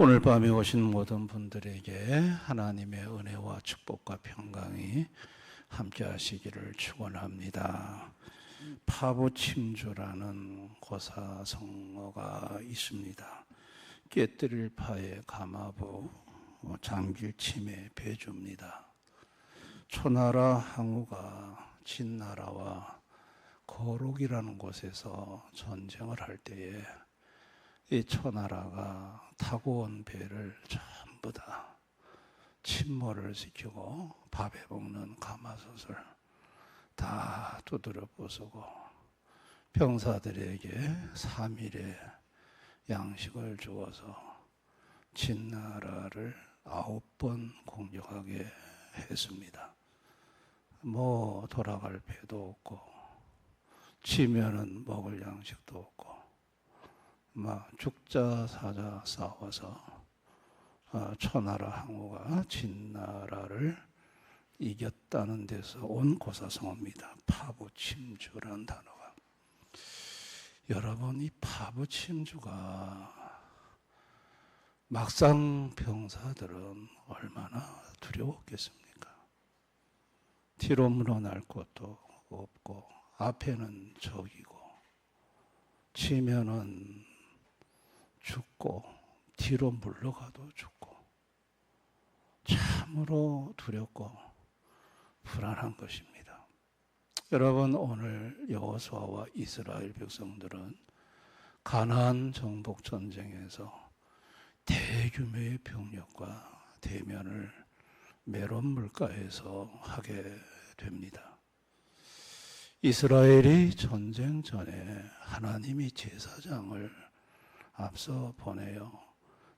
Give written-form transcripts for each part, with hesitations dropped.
오늘 밤에 오신 모든 분들에게 하나님의 은혜와 축복과 평강이 함께 하시기를 축원합니다. 파부침주라는 고사성어가 있습니다. 깨뜨릴 파에 가마부, 잠길 침에 배주입니다. 초나라 항우가 진나라와 거록이라는 곳에서 전쟁을 할 때에 이 초나라가 타고 온 배를 전부 다 침몰을 시키고 밥에 먹는 가마솥을 다 두드려 부수고 병사들에게 3일의 양식을 주어서 진나라를 9번 공격하게 했습니다. 뭐 돌아갈 배도 없고 치면은 먹을 양식도 없고 막 죽자 사자 싸워서 초나라 항우가 진나라를 이겼다는 데서 온 고사성어입니다. 파부침주라는 단어가. 여러분, 이 파부침주가 막상 병사들은 얼마나 두려웠겠습니까? 뒤로 물러날 곳도 없고 앞에는 적이고 치면은 죽고 뒤로 물러가도 죽고 참으로 두렵고 불안한 것입니다. 여러분, 오늘 여호수아와 이스라엘 백성들은 가나안 정복 전쟁에서 대규모의 병력과 대면을 메론 물가에서 하게 됩니다. 이스라엘이 전쟁 전에 하나님이 제사장을 앞서 보내요.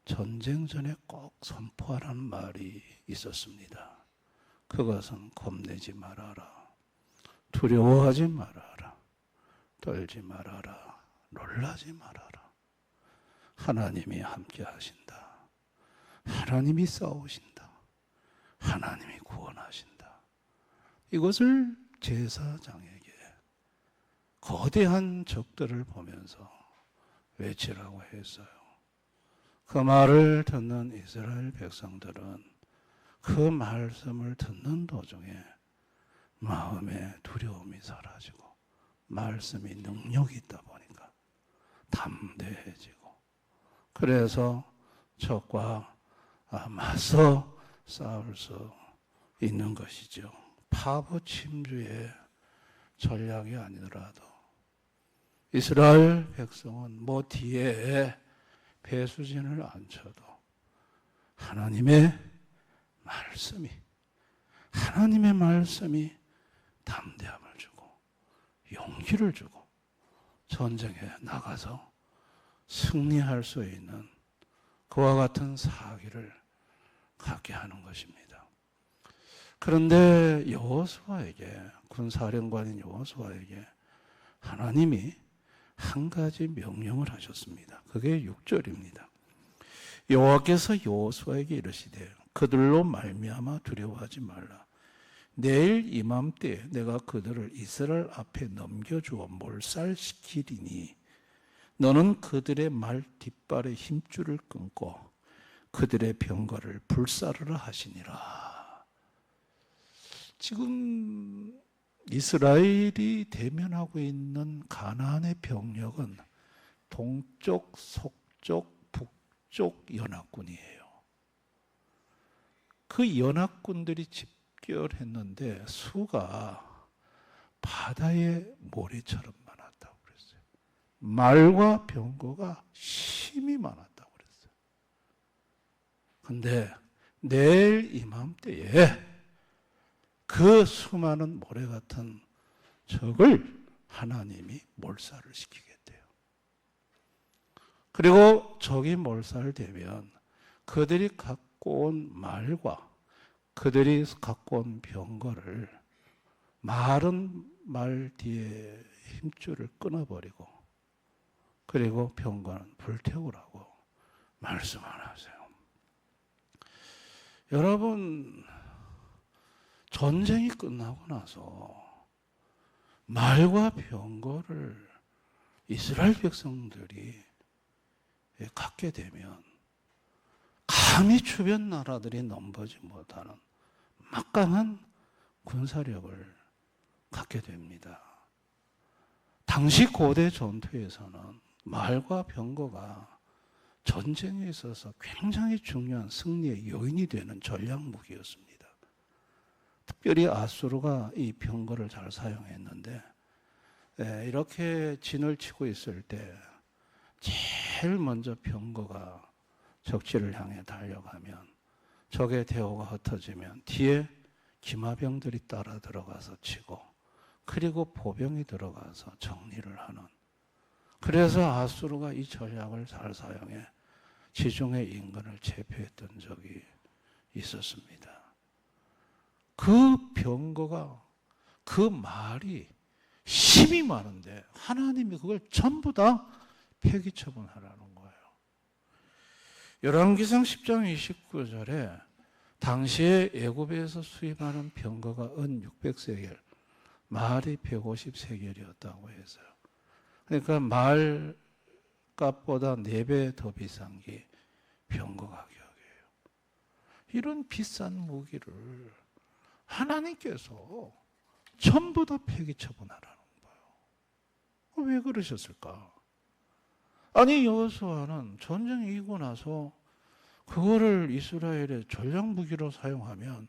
전쟁 전에 꼭 선포하라는 말이 있었습니다. 그것은 겁내지 말아라. 두려워하지 말아라. 떨지 말아라. 놀라지 말아라. 하나님이 함께 하신다. 하나님이 싸우신다. 하나님이 구원하신다. 이것을 제사장에게 거대한 적들을 보면서 외치라고 했어요. 그 말을 듣는 이스라엘 백성들은 그 말씀을 듣는 도중에 마음에 두려움이 사라지고 말씀이 능력이 있다 보니까 담대해지고 그래서 적과 맞서 싸울 수 있는 것이죠. 파부침주의 전략이 아니더라도 이스라엘 백성은 뭐 뒤에 배수진을 안 쳐도 하나님의 말씀이 담대함을 주고 용기를 주고 전쟁에 나가서 승리할 수 있는 그와 같은 사기를 갖게 하는 것입니다. 그런데 여호수아에게, 군사령관인 여호수아에게 하나님이 한 가지 명령을 하셨습니다. 그게 6절입니다. 여호와께서 여호수아에게 이르시되 그들로 말미암아 두려워하지 말라. 내일 이맘때에 내가 그들을 이스라엘 앞에 넘겨주어 몰살시키리니 너는 그들의 말 뒷발의 힘줄을 끊고 그들의 병거를 불사르라 하시니라. 지금 이스라엘이 대면하고 있는 가나안의 병력은 동쪽, 서쪽, 북쪽 연합군이에요. 그 연합군들이 집결했는데 수가 바다의 모래처럼 많았다고 그랬어요. 말과 병거가 심히 많았다고 그랬어요. 근데 내일 이맘때에 그 수많은 모래 같은 적을 하나님이 몰살을 시키겠대요. 그리고 적이 몰살되면 그들이 갖고 온 말과 그들이 갖고 온 병거를 마른 말 뒤에 힘줄을 끊어버리고 그리고 병거는 불태우라고 말씀을 하세요. 여러분, 전쟁이 끝나고 나서 말과 병거를 이스라엘 백성들이 갖게 되면 감히 주변 나라들이 넘보지 못하는 막강한 군사력을 갖게 됩니다. 당시 고대 전투에서는 말과 병거가 전쟁에 있어서 굉장히 중요한 승리의 요인이 되는 전략 무기였습니다. 특별히 아수르가 이 병거를 잘 사용했는데, 이렇게 진을 치고 있을 때 제일 먼저 병거가 적지를 향해 달려가면 적의 대오가 흩어지면 뒤에 기마병들이 따라 들어가서 치고, 그리고 보병이 들어가서 정리를 하는, 그래서 아수르가 이 전략을 잘 사용해 지중해 인근을 제패했던 적이 있었습니다. 그 병거가, 그 말이 힘이 많은데 하나님이 그걸 전부 다 폐기처분하라는 거예요. 열왕기상 10장 29절에 당시에 애굽에서 수입하는 병거가 은 600세겔, 말이 150세겔이었다고 했어요. 그러니까 말 값보다 4배 더 비싼 게 병거 가격이에요. 이런 비싼 무기를 하나님께서 전부 다 폐기처분하라는 거예요. 왜 그러셨을까? 아니, 여호수아는 전쟁 이기고 나서 그거를 이스라엘의 전략 무기로 사용하면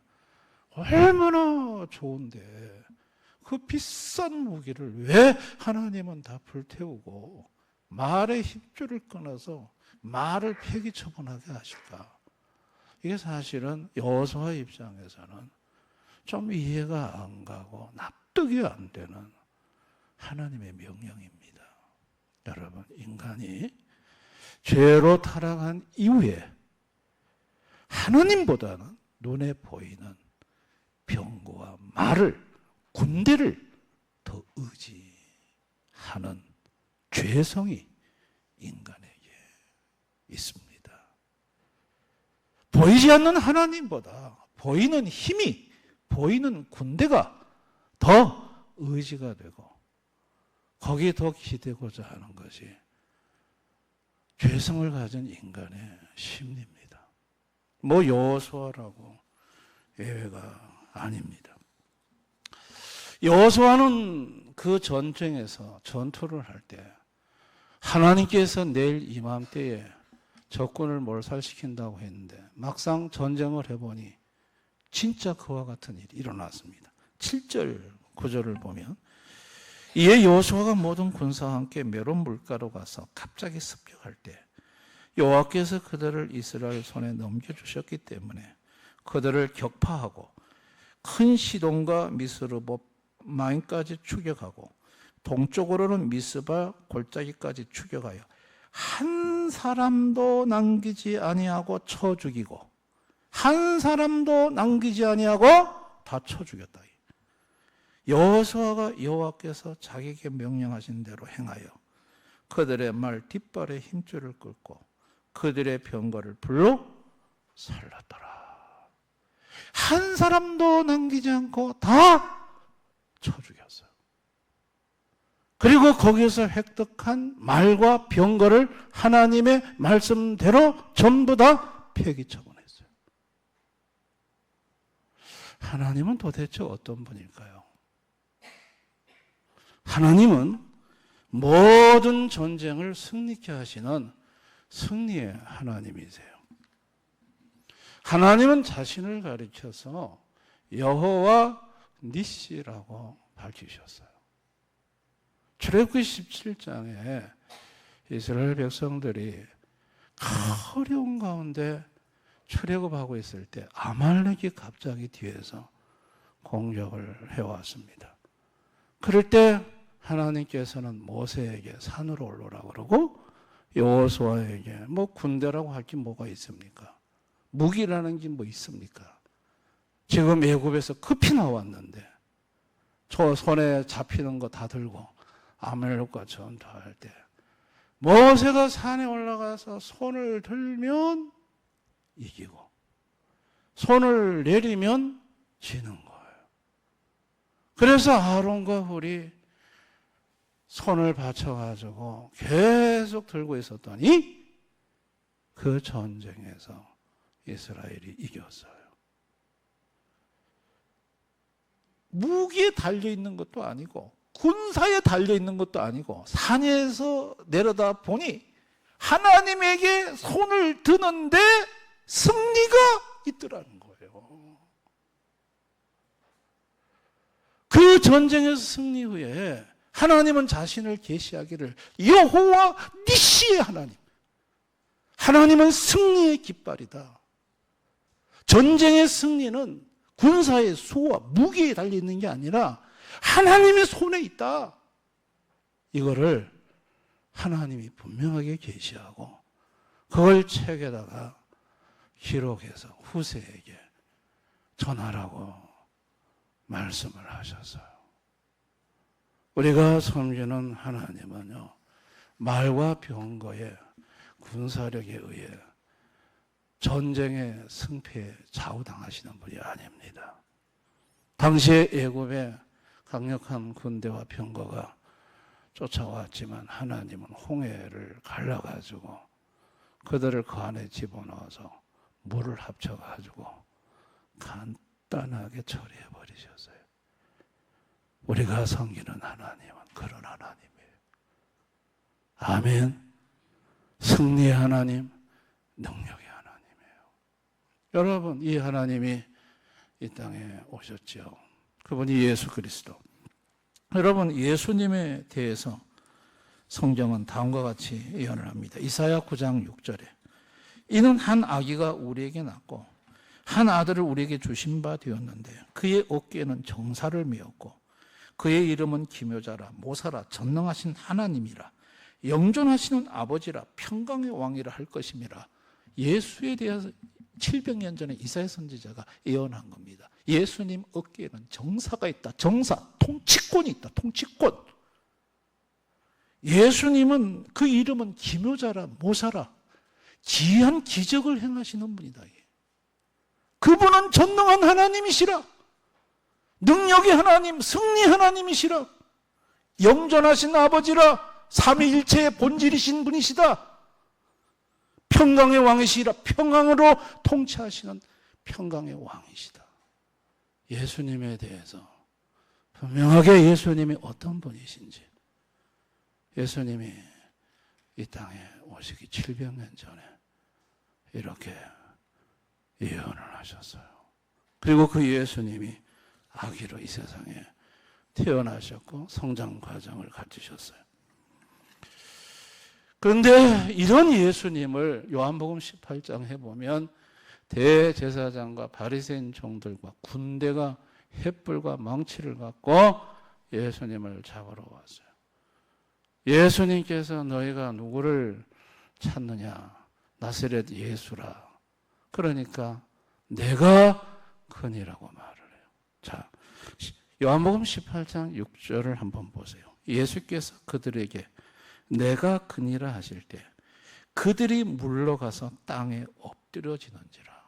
얼마나 좋은데 그 비싼 무기를 왜 하나님은 다 불태우고 말의 힘줄을 끊어서 말을 폐기처분하게 하실까? 이게 사실은 여호수아 입장에서는 좀 이해가 안 가고 납득이 안 되는 하나님의 명령입니다. 여러분, 인간이 죄로 타락한 이후에 하나님보다는 눈에 보이는 병거와 말을, 군대를 더 의지하는 죄성이 인간에게 있습니다. 보이지 않는 하나님보다 보이는 힘이, 보이는 군대가 더 의지가 되고 거기에 더 기대고자 하는 것이 죄성을 가진 인간의 심리입니다. 뭐 여호수아라고 예외가 아닙니다. 여호수아는 그 전쟁에서 전투를 할 때 하나님께서 내일 이맘때에 적군을 몰살시킨다고 했는데 막상 전쟁을 해보니 진짜 그와 같은 일이 일어났습니다. 7절 9절을 보면 이에 여호수아가 모든 군사와 함께 메론 물가로 가서 갑자기 습격할 때 여호와께서 그들을 이스라엘 손에 넘겨주셨기 때문에 그들을 격파하고 큰 시돈과 미스르봇마임까지 추격하고 동쪽으로는 미스바 골짜기까지 추격하여 한 사람도 남기지 아니하고 쳐 죽이고 한 사람도 남기지 아니하고 다 쳐 죽였다. 여호수아가 여호와께서 자기에게 명령하신 대로 행하여 그들의 말 뒷발에 힘줄을 끌고 그들의 병거를 불로 살랐더라. 한 사람도 남기지 않고 다 쳐 죽였어요. 그리고 거기에서 획득한 말과 병거를 하나님의 말씀대로 전부 다 폐기처분했어요. 하나님은 도대체 어떤 분일까요? 하나님은 모든 전쟁을 승리케 하시는 승리의 하나님이세요. 하나님은 자신을 가리켜서 여호와 니시라고 밝히셨어요. 출애굽기 17장에 이스라엘 백성들이 어려운 가운데 출애굽하고 있을 때 아말렉이 갑자기 뒤에서 공격을 해왔습니다. 그럴 때 하나님께서는 모세에게 산으로 올라오라고 그러고 여호수아에게 뭐 군대라고 할 게 뭐가 있습니까? 무기라는 게 뭐 있습니까? 지금 애굽에서 급히 나왔는데 저 손에 잡히는 거 다 들고 아말렉과 전투할 때 모세가 산에 올라가서 손을 들면 이기고 손을 내리면 지는 거예요. 그래서 아론과 훌이 손을 받쳐가지고 계속 들고 있었더니 그 전쟁에서 이스라엘이 이겼어요. 무기에 달려있는 것도 아니고 군사에 달려있는 것도 아니고 산에서 내려다 보니 하나님에게 손을 드는데 승리가 있더라는 거예요. 그 전쟁에서 승리 후에 하나님은 자신을 계시하기를 여호와 니시의 하나님, 하나님은 승리의 깃발이다. 전쟁의 승리는 군사의 수와 무기에 달려있는 게 아니라 하나님의 손에 있다. 이거를 하나님이 분명하게 계시하고 그걸 책에다가 기록해서 후세에게 전하라고 말씀을 하셨어요. 우리가 섬기는 하나님은요, 말과 병거의 군사력에 의해 전쟁의 승패에 좌우당하시는 분이 아닙니다. 당시에 애굽에 강력한 군대와 병거가 쫓아왔지만 하나님은 홍해를 갈라가지고 그들을 그 안에 집어넣어서 물을 합쳐가지고 간단하게 처리해버리셨어요. 우리가 섬기는 하나님은 그런 하나님이에요. 아멘. 승리의 하나님, 능력의 하나님이에요. 여러분, 이 하나님이 이 땅에 오셨죠. 그분이 예수 그리스도. 여러분, 예수님에 대해서 성경은 다음과 같이 예언을 합니다. 이사야 9장 6절에 이는 한 아기가 우리에게 낳고 한 아들을 우리에게 주신 바 되었는데 그의 어깨에는 정사를 메었고 그의 이름은 기묘자라 모사라 전능하신 하나님이라 영존하시는 아버지라 평강의 왕이라 할 것임이라. 예수에 대해서 700년 전에 이사야 선지자가 예언한 겁니다. 예수님 어깨에는 정사가 있다. 정사, 통치권이 있다. 통치권. 예수님은 그 이름은 기묘자라 모사라 기이한 기적을 행하시는 분이다. 그분은 전능한 하나님이시라. 능력의 하나님, 승리 하나님이시라. 영존하신 아버지라. 삼위일체의 본질이신 분이시다. 평강의 왕이시라. 평강으로 통치하시는 평강의 왕이시다. 예수님에 대해서 분명하게 예수님이 어떤 분이신지, 예수님이 이 땅에 오시기 700년 전에 이렇게 예언을 하셨어요. 그리고 그 예수님이 아기로 이 세상에 태어나셨고 성장 과정을 갖추셨어요. 그런데 이런 예수님을 요한복음 18장 해보면 대제사장과 바리새인 종들과 군대가 횃불과 망치를 갖고 예수님을 잡으러 왔어요. 예수님께서 너희가 누구를 찾느냐? 나사렛 예수라. 그러니까 내가 그니라고 말을 해요. 자, 요한복음 18장 6절을 한번 보세요. 예수께서 그들에게 내가 그니라 하실 때 그들이 물러가서 땅에 엎드려지는지라.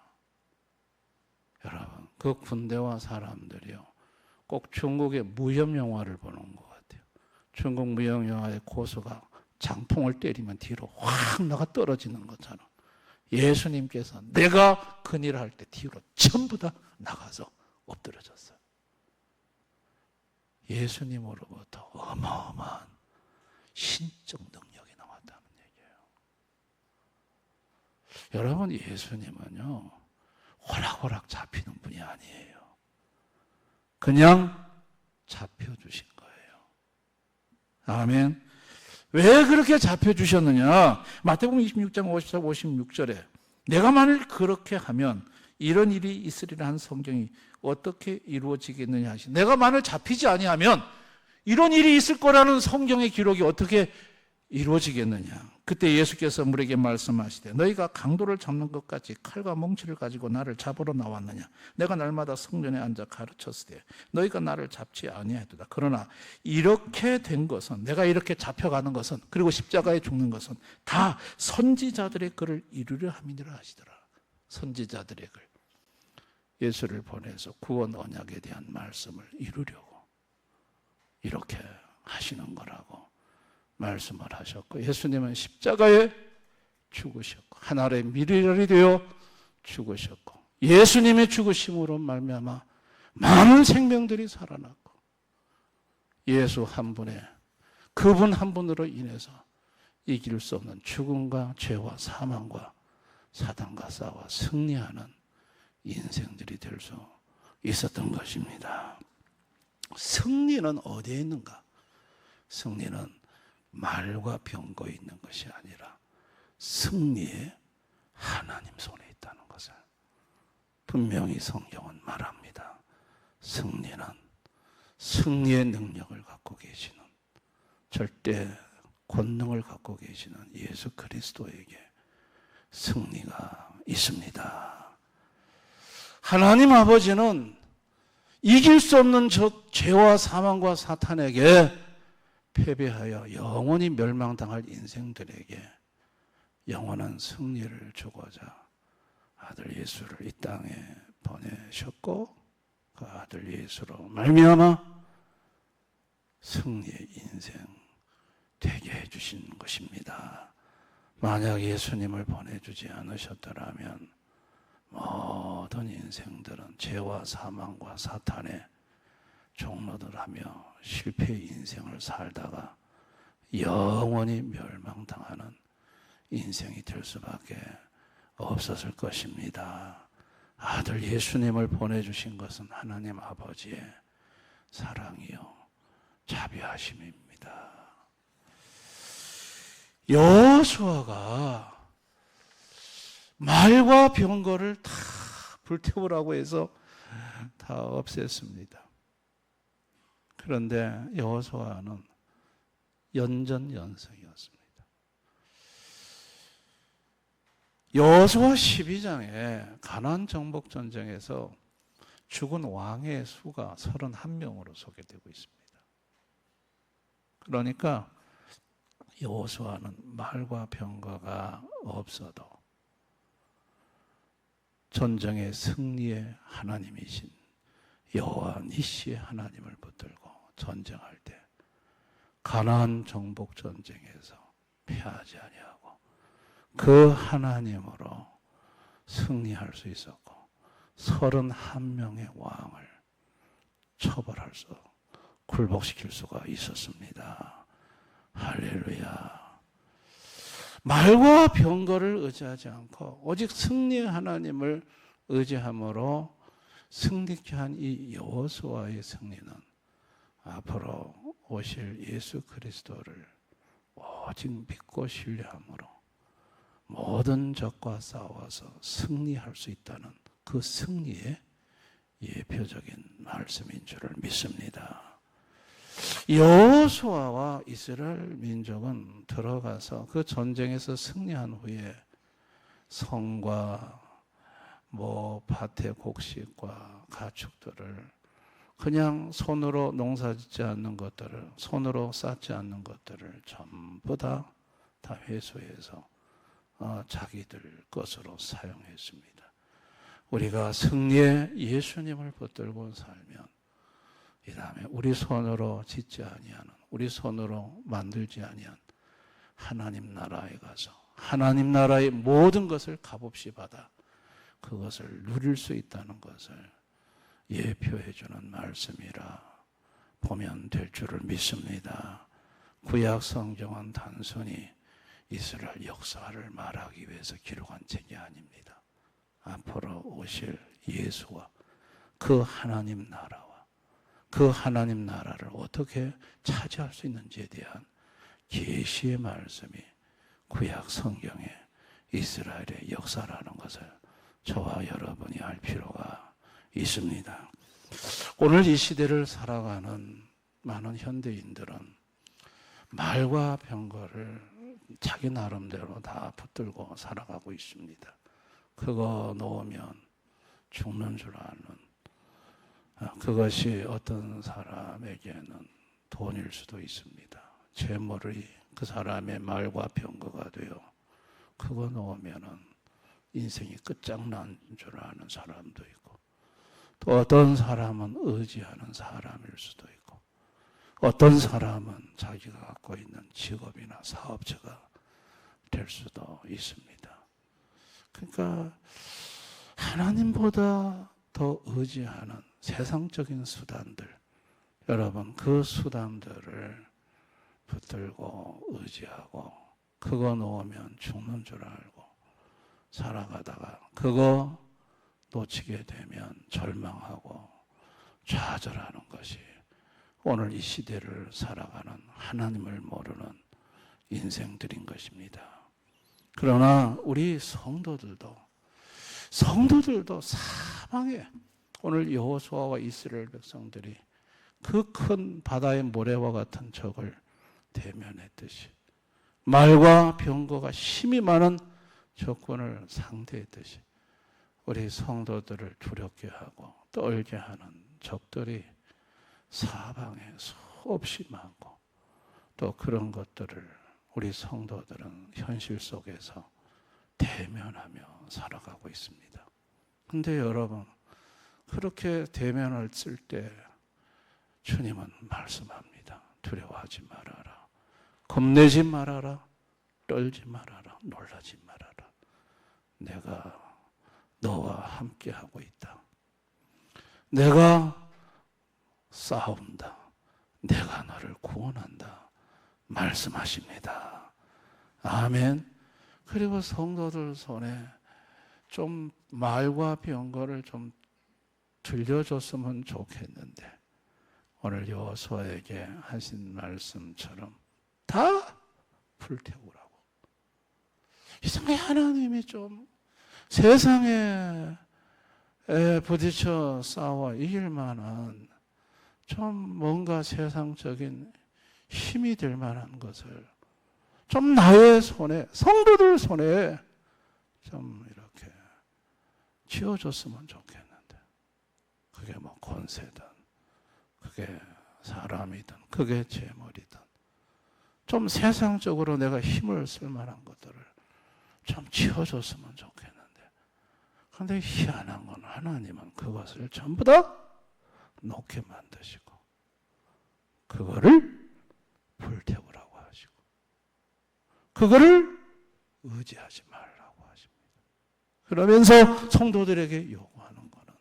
여러분, 그 군대와 사람들이요, 꼭 중국의 무협 영화를 보는 것 같아요. 중국 무협 영화의 고수가 장풍을 때리면 뒤로 확 나가 떨어지는 것처럼 예수님께서 내가 그니라 할 때 뒤로 전부 다 나가서 엎드려졌어요. 예수님으로부터 어마어마한 신적 능력이 나왔다는 얘기예요. 여러분, 예수님은요 호락호락 잡히는 분이 아니에요. 그냥 잡혀주신 거예요. 아멘. 왜 그렇게 잡혀주셨느냐? 마태복음 26장 54, 56절에 내가 만일 그렇게 하면 이런 일이 있으리라 한 성경이 어떻게 이루어지겠느냐 하시. 내가 만일 잡히지 아니하면 이런 일이 있을 거라는 성경의 기록이 어떻게 이루어지겠느냐. 그때 예수께서 물에게 말씀하시되 너희가 강도를 잡는 것 같이 칼과 몽치를 가지고 나를 잡으러 나왔느냐. 내가 날마다 성전에 앉아 가르쳤을 때 너희가 나를 잡지 아니하도다. 그러나 이렇게 된 것은, 내가 이렇게 잡혀가는 것은, 그리고 십자가에 죽는 것은 다 선지자들의 글을 이루려 함이니라 하시더라. 선지자들의 글, 예수를 보내서 구원 언약에 대한 말씀을 이루려고 이렇게 하시는 거라고 말씀을 하셨고, 예수님은 십자가에 죽으셨고 하늘의 미리혈이 되어 죽으셨고, 예수님의 죽으심으로 말미암아 많은 생명들이 살아났고, 예수 한 분의, 그분 한 분으로 인해서 이길 수 없는 죽음과 죄와 사망과 사단과 싸워 승리하는 인생들이 될 수 있었던 것입니다. 승리는 어디에 있는가? 승리는 말과 병거에 있는 것이 아니라 승리에 하나님 손에 있다는 것을 분명히 성경은 말합니다. 승리는 승리의 능력을 갖고 계시는, 절대 권능을 갖고 계시는 예수 그리스도에게 승리가 있습니다. 하나님 아버지는 이길 수 없는 저 죄와 사망과 사탄에게 패배하여 영원히 멸망당할 인생들에게 영원한 승리를 주고자 아들 예수를 이 땅에 보내셨고, 그 아들 예수로 말미암아 승리의 인생 되게 해주신 것입니다. 만약 예수님을 보내주지 않으셨더라면 모든 인생들은 죄와 사망과 사탄의 종로들하며 실패의 인생을 살다가 영원히 멸망당하는 인생이 될 수밖에 없었을 것입니다. 아들 예수님을 보내주신 것은 하나님 아버지의 사랑이요 자비하심입니다. 여호수아가 말과 병거를 다 불태우라고 해서 다 없앴습니다. 그런데 여호수아는 연전연승이었습니다. 여호수아 12장에 가나안 정복 전쟁에서 죽은 왕의 수가 31명으로 소개되고 있습니다. 그러니까 여호수아는 말과 병거가 없어도 전쟁의 승리의 하나님이신 여호와 니시의 하나님을 붙들고 전쟁할 때 가나안 정복 전쟁에서 패하지 아니하고 그 하나님으로 승리할 수 있었고 31명의 왕을 처벌할 수, 굴복시킬 수가 있었습니다. 할렐루야. 말과 병거를 의지하지 않고 오직 승리의 하나님을 의지함으로 승리케 한 이 여호수아의 승리는 앞으로 오실 예수 그리스도를 오직 믿고 신뢰함으로 모든 적과 싸워서 승리할 수 있다는 그 승리의 예표적인 말씀인 줄을 믿습니다. 여호수아와 이스라엘 민족은 들어가서 그 전쟁에서 승리한 후에 성과 밭의 곡식과 가축들을 그냥 손으로 농사짓지 않는 것들을, 손으로 쌓지 않는 것들을 전부 다 회수해서 자기들 것으로 사용했습니다. 우리가 승리의 예수님을 붙들고 살면 이 다음에 우리 손으로 짓지 아니하는, 우리 손으로 만들지 아니한 하나님 나라에 가서 하나님 나라의 모든 것을 값없이 받아 그것을 누릴 수 있다는 것을 예표해 주는 말씀이라 보면 될 줄을 믿습니다. 구약 성경은 단순히 이스라엘 역사를 말하기 위해서 기록한 책이 아닙니다. 앞으로 오실 예수와 그 하나님 나라와 그 하나님 나라를 어떻게 차지할 수 있는지에 대한 계시의 말씀이 구약 성경의 이스라엘의 역사라는 것을 저와 여러분이 알 필요가 있습니다. 오늘 이 시대를 살아가는 많은 현대인들은 말과 병거를 자기 나름대로 다 붙들고 살아가고 있습니다. 그거 놓으면 죽는 줄 아는, 그것이 어떤 사람에게는 돈일 수도 있습니다. 재물이 그 사람의 말과 병거가 되어 그거 놓으면은 인생이 끝장난 줄 아는 사람도 있고, 또 어떤 사람은 의지하는 사람일 수도 있고, 어떤 사람은 자기가 갖고 있는 직업이나 사업체가 될 수도 있습니다. 그러니까 하나님보다 더 의지하는 세상적인 수단들, 여러분 그 수단들을 붙들고 의지하고 그거 놓으면 죽는 줄 알고 살아가다가 그거 놓치게 되면 절망하고 좌절하는 것이 오늘 이 시대를 살아가는 하나님을 모르는 인생들인 것입니다. 그러나 우리 성도들도 사방에 오늘 여호수아와 이스라엘 백성들이 그 큰 바다의 모래와 같은 적을 대면했듯이 말과 병거가 힘이 많은 적군을 상대했듯이 우리 성도들을 두렵게 하고 떨게 하는 적들이 사방에 수없이 많고 또 그런 것들을 우리 성도들은 현실 속에서 대면하며 살아가고 있습니다. 근데 여러분 그렇게 대면을 쓸 때 주님은 말씀합니다. 두려워하지 말아라. 겁내지 말아라. 떨지 말아라. 놀라지 말아라. 내가 너와 함께하고 있다. 내가 싸운다. 내가 너를 구원한다. 말씀하십니다. 아멘. 그리고 성도들 손에 좀 말과 병거를 좀 들려줬으면 좋겠는데 오늘 여호수아에게 하신 말씀처럼 다 불태우라고. 이상하게 하나님이 좀 세상에 부딪혀 싸워 이길 만한 좀 뭔가 세상적인 힘이 될 만한 것을 좀 나의 손에, 성도들 손에 좀 이렇게 쥐어줬으면 좋겠는데 그게 뭐 권세든 그게 사람이든 그게 재물이든 좀 세상적으로 내가 힘을 쓸 만한 것들을 좀 쥐어줬으면 좋겠는데 그런데 희한한 건 하나님은 그것을 전부 다 놓게 만드시고 그거를 불태우라고 하시고 그거를 의지하지 말라고 하십니다. 그러면서 성도들에게 요구하는 것은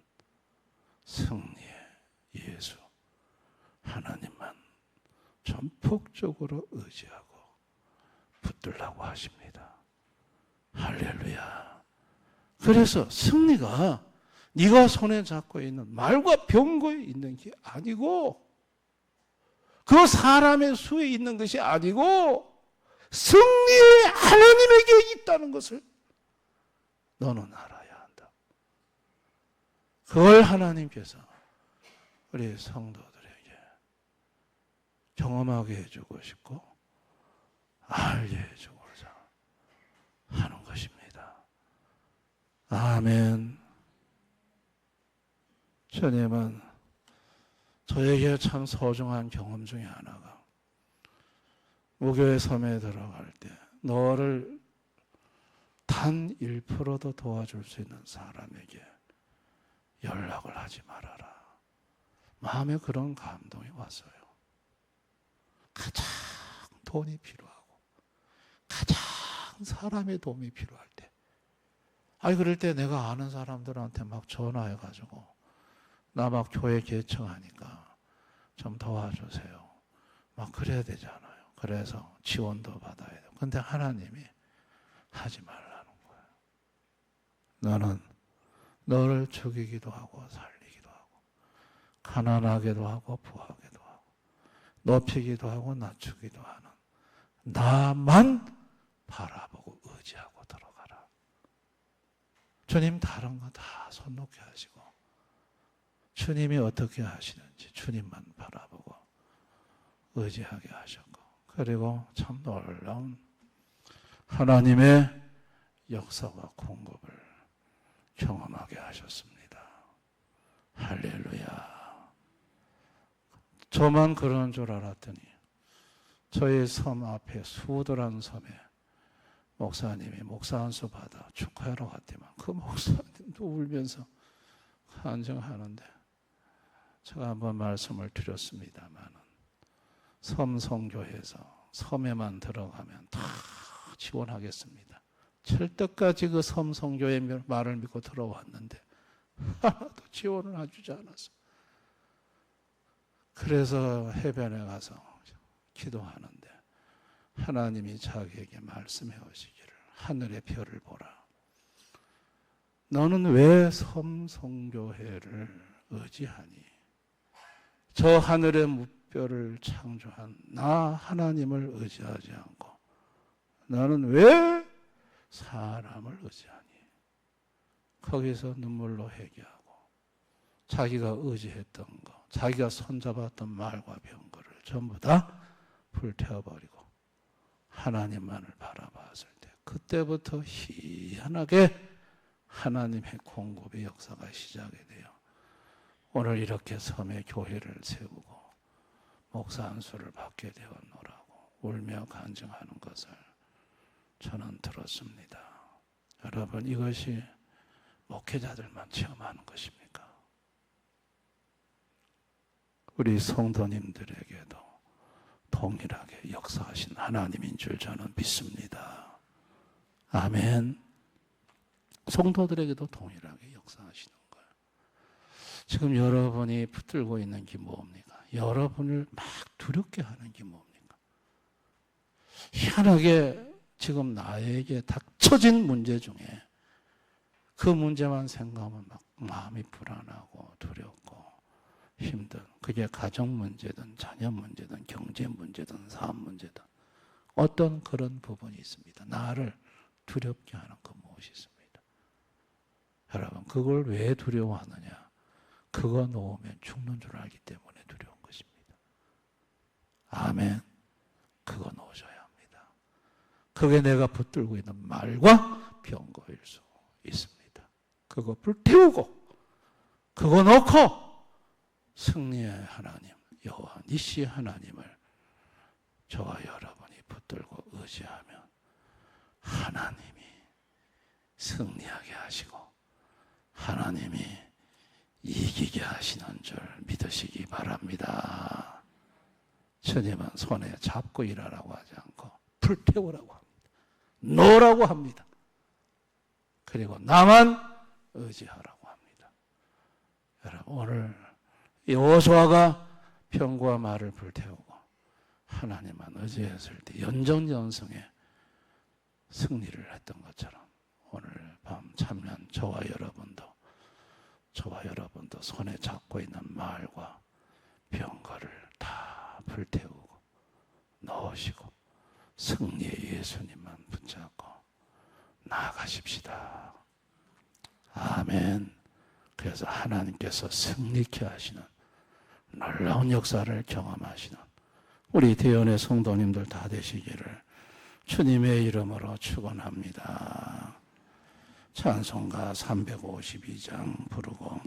승리의 예수 하나님만 전폭적으로 의지하고 붙들라고 하십니다. 할렐루야. 그래서 승리가 네가 손에 잡고 있는 말과 병거에 있는 게 아니고 그 사람의 수에 있는 것이 아니고 승리의 하나님에게 있다는 것을 너는 알아야 한다. 그걸 하나님께서 우리 성도들에게 경험하게 해주고 싶고 알게 해주고자 하는 것입니다. 아멘. 주님은 저에게 참 소중한 경험 중에 하나가 무교의 섬에 들어갈 때 너를 단 1%도 도와줄 수 있는 사람에게 연락을 하지 말아라. 마음에 그런 감동이 왔어요. 가장 돈이 필요하고 가장 사람의 도움이 필요할 때 그럴 때 내가 아는 사람들한테 막 전화해가지고 나 막 교회 개청하니까 좀 도와주세요. 막 그래야 되잖아요. 그래서 지원도 받아야 돼요. 근데 하나님이 하지 말라는 거예요. 너는 너를 죽이기도 하고 살리기도 하고 가난하게도 하고 부하게도 하고 높이기도 하고 낮추기도 하는 나만 바라보고 의지하고 들어가라. 주님 다른 거 다 손 놓게 하시고 주님이 어떻게 하시는지 주님만 바라보고 의지하게 하셨고 그리고 참 놀라운 하나님의 역사와 공급을 경험하게 하셨습니다. 할렐루야. 저만 그런 줄 알았더니 저희 섬 앞에 수도란 섬에 목사님이 목사 안수 받아 축하하러 갔더만 그 목사님도 울면서 간증하는데 제가 한번 말씀을 드렸습니다만 섬송교회에서 섬에만 들어가면 다 지원하겠습니다. 철떡까지 그 섬송교회 말을 믿고 들어왔는데 하나도 지원을 해주지 않았어. 그래서 해변에 가서 기도하는데 하나님이 자기에게 말씀해 오시기를 하늘의 별을 보라. 너는 왜 섬송교회를 의지하니? 저 하늘의 무별을 창조한 나 하나님을 의지하지 않고 너는 왜 사람을 의지하니? 거기서 눈물로 회개하고 자기가 의지했던 거, 자기가 손잡았던 말과 병거를 전부 다 불태워버리고 하나님만을 바라봤을 때 그때부터 희한하게 하나님의 공급의 역사가 시작이 돼요. 오늘 이렇게 섬에 교회를 세우고 목사 안수를 받게 되었노라고 울며 간증하는 것을 저는 들었습니다. 여러분, 이것이 목회자들만 체험하는 것입니까? 우리 성도님들에게도 동일하게 역사하신 하나님인 줄 저는 믿습니다. 아멘. 성도들에게도 동일하게 역사하시는 거예요. 지금 여러분이 붙들고 있는 게 뭡니까? 여러분을 막 두렵게 하는 게 뭡니까? 희한하게 지금 나에게 닥쳐진 문제 중에 그 문제만 생각하면 막 마음이 불안하고 두렵고 힘든, 그게 가정 문제든 자녀 문제든 경제 문제든 사업 문제든 어떤 그런 부분이 있습니다. 나를 두렵게 하는 그 무엇이 있습니다. 여러분, 그걸 왜 두려워하느냐? 그거 놓으면 죽는 줄 알기 때문에 두려운 것입니다. 아멘. 그거 놓으셔야 합니다. 그게 내가 붙들고 있는 말과 병거일 수 있습니다. 그거 불태우고 그거 놓고 승리의 하나님, 여호와 니시 하나님을 저와 여러분이 붙들고 의지하면 하나님이 승리하게 하시고 하나님이 이기게 하시는 줄 믿으시기 바랍니다. 주님은 손에 잡고 일하라고 하지 않고 불태우라고 합니다. 놓으라고 합니다. 그리고 나만 의지하라고 합니다. 여러분, 오늘 여호수아가 병과 말을 불태우고 하나님만 의지했을 때 연전연승에 승리를 했던 것처럼 오늘 밤 참여한 저와 여러분도 손에 잡고 있는 말과 병거를 다 불태우고 넣으시고 승리의 예수님만 붙잡고 나아가십시다. 아멘. 그래서 하나님께서 승리케 하시는 놀라운 역사를 경험하시는 우리 대연의 성도님들 다 되시기를 주님의 이름으로 축원합니다. 찬송가 352장 부르고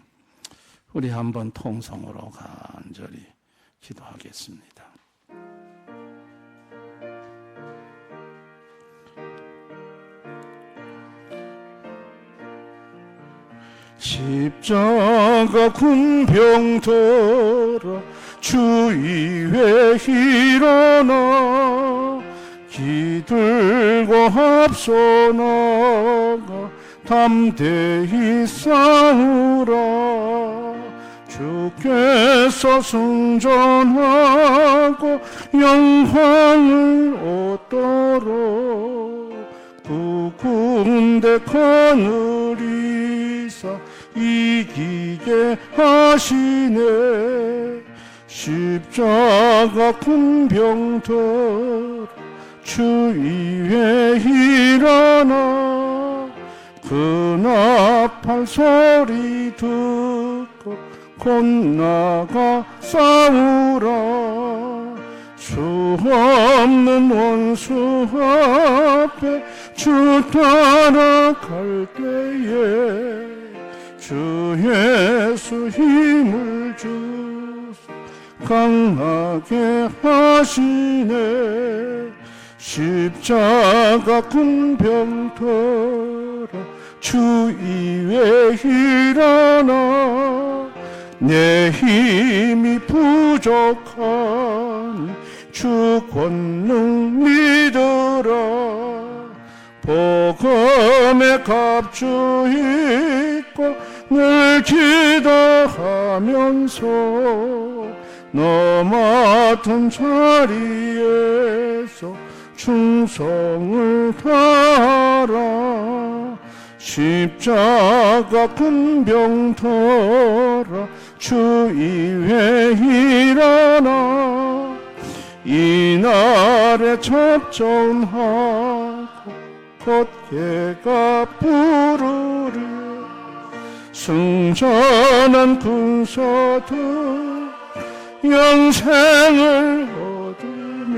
우리 한번 통성으로 간절히 기도하겠습니다. 십자가 군병들아 주위에 일어나 기들고 앞서 나가 담대히 싸우라. 주께서 승전하고 영광을 얻도록 그 군대 거느리사 이기게 하시네. 십자가 군병들 주위에 일어나 그 나팔 소리 듣고 곧 나가 싸우라. 수 없는 원수 앞에 주 따라갈 때에 주 예수 힘을 주소 강하게 하시네. 십자가 군병들아 주위에 일어나 내 힘이 부족하니 주 권능 믿으라. 복음의 갑주있고 늘 기도하면서 너 맡은 자리에서 충성을 다하라. 십자가 큰 병 덜어 주 위에 일어나. 이날에 접전하고 걷게가 부르리. 승전한 군사들 영생을 얻으며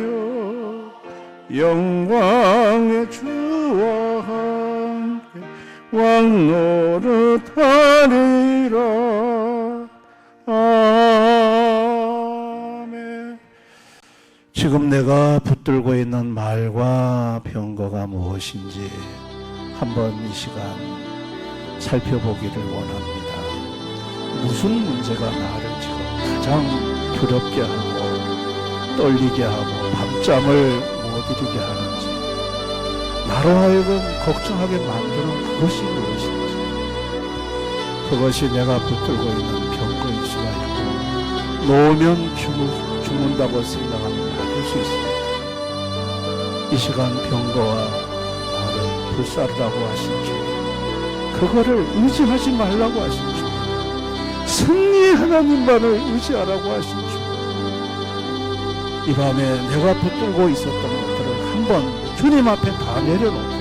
영광의 주와 함께 왕노릇하리라. 아멘. 지금 내가 붙들고 있는 말과 병거가 무엇인지 한번 이 시간 살펴보기를 원합니다. 무슨 문제가 나를 지금 가장 두렵게 하고 떨리게 하고 밤잠을 못 이루게 하는지, 나로 하여금 걱정하게 만드는 그것이 무엇인지, 그것이 내가 붙들고 있는 병거일 수가 있고 놓으면 죽는다고 생각하면 맞을 수 있습니다. 이 시간 병거와 나를 불사르라고 하신 주, 그거를 의지하지 말라고 하신 주, 승리의 하나님만을 의지하라고 하신 주, 이 밤에 내가 붙들고 있었던 것들을 한번 주님 앞에 다 내려놓고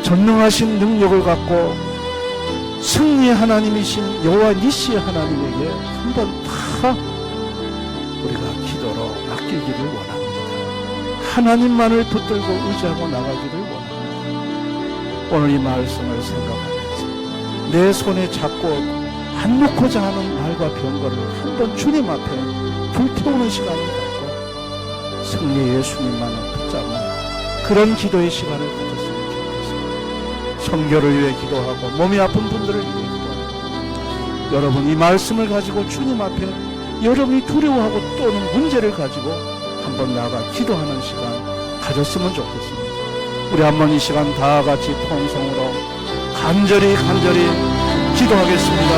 전능하신 능력을 갖고 승리의 하나님이신 여호와 니시의 하나님에게 한번 다 우리가 기도로 맡기기를 원합니다. 하나님만을 붙들고 의지하고 나가기를 원합니다. 오늘 이 말씀을 생각하면서 내 손에 잡고 안 놓고자 하는 말과 병거를 한번 주님 앞에 불태우는 시간을 갖고 승리의 예수님만을 붙잡는 그런 기도의 시간을 가졌으면 좋겠습니다. 성교를 위해 기도하고 몸이 아픈 분들을 위해 기도하고, 여러분 이 말씀을 가지고 주님 앞에 여러분이 두려워하고 또는 문제를 가지고 한번 나가 기도하는 시간 가졌으면 좋겠습니다. 우리 한번 이 시간 다 같이 통성으로 간절히 기도하겠습니다.